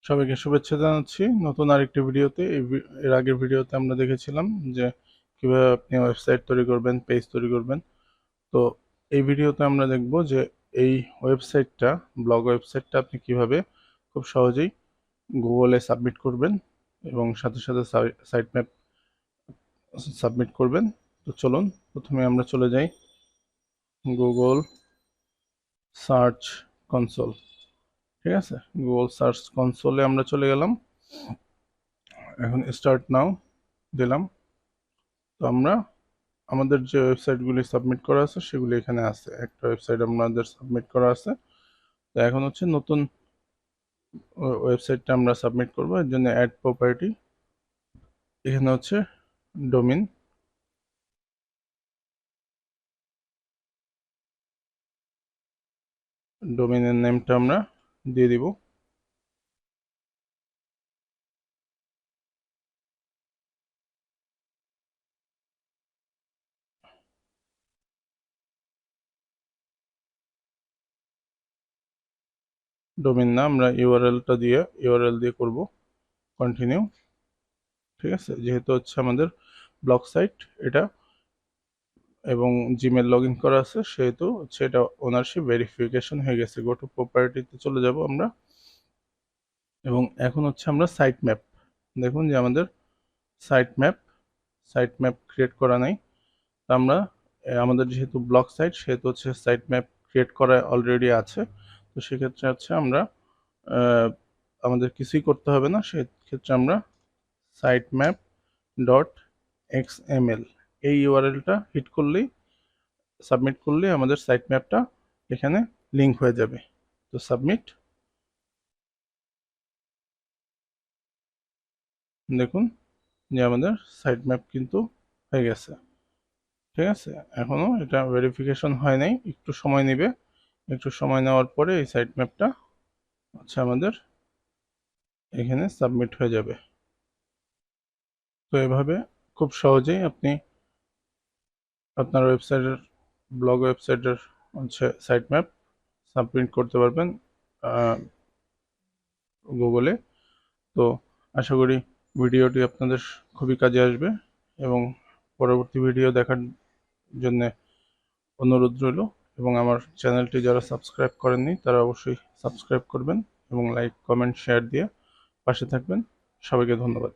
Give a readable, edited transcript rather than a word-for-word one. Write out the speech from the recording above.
সবাইকে শুভেচ্ছা জানাচ্ছি নতুন আরেকটি ভিডিওতে। এর আগের ভিডিওতে আমরা দেখেছিলাম যে কিভাবে আপনি ওয়েবসাইট তৈরি করবেন, পেজ তৈরি করবেন। তো এই ভিডিওতে আমরা দেখব যে এই ওয়েবসাইটটা, ব্লগ ওয়েবসাইটটা আপনি কিভাবে খুব সহজেই গুগলে সাবমিট করবেন এবং সাথে সাথে সাইট ম্যাপ সাবমিট করবেন। তো চলুন প্রথমে আমরা চলে যাই গুগল সার্চ কনসোল। ঠিক আছে, গুগল সার্চ কনসোলে আমরা চলে গেলাম। এখন স্টার্ট নাও দিলাম। তো আমরা আমাদের যে ওয়েবসাইটগুলি সাবমিট করা আছে সেগুলি এখানে আছে। একটা ওয়েবসাইট আমাদের সাবমিট করা আছে। তো এখন হচ্ছে নতুন ওয়েবসাইটটা আমরা সাবমিট করব। এর জন্য অ্যাড প্রপার্টি, এখানে হচ্ছে ডোমিন, ডোমিনের নেমটা আমরা দিয়ে দিব। ডোমিন না, আমরা ইউআরএলটা দিয়ে ইউআরএল দিয়ে করব কন্টিনিউ। ঠিক আছে, যেহেতু হচ্ছে আমাদের ব্লগ সাইট এটা এবং জিমেল লগ ইন করা আছে সেহেতু হচ্ছে এটা ওনারশিপ ভেরিফিকেশন হয়ে গেছে। গো টু প্রপার্টিতে চলে যাব আমরা এবং এখন হচ্ছে আমরা সাইট ম্যাপ, দেখুন যে আমাদের সাইট ম্যাপ ক্রিয়েট করা নাই। আমরা আমাদের যেহেতু ব্লগ সাইট সেহেতু হচ্ছে সাইট ম্যাপ ক্রিয়েট করা অলরেডি আছে। তো সেক্ষেত্রে হচ্ছে আমরা আমাদের কিছুই করতে হবে না। সেক্ষেত্রে আমরা সাইট ম্যাপ ডট এক্সএমএল এই ইউআরএলটা হিট করলেই, সাবমিট করলেই আমাদের সাইট ম্যাপটা এখানে লিঙ্ক হয়ে যাবে। তো সাবমিট, দেখুন যে আমাদের সাইট ম্যাপ কিন্তু হয়ে গেছে। ঠিক আছে, এখনও এটা ভেরিফিকেশন হয় নাই, একটু সময় নেবে। একটু সময় নেওয়ার পরে এই সাইট ম্যাপটা হচ্ছে আমাদের এখানে সাবমিট হয়ে যাবে। তো এভাবে খুব সহজেই আপনি আপনার ওয়েবসাইটের, ব্লগ ওয়েবসাইটের হচ্ছে সাইট ম্যাপ সাবমিট করতে পারবেন গুগলে। তো আশা করি ভিডিওটি আপনাদের খুবই কাজে আসবে এবং পরবর্তী ভিডিও দেখার জন্য অনুরোধ রইল। এবং আমার চ্যানেলটি যারা সাবস্ক্রাইব করেননি তারা অবশ্যই সাবস্ক্রাইব করবেন এবং লাইক, কমেন্ট, শেয়ার দিয়ে পাশে থাকবেন। সবাইকে ধন্যবাদ।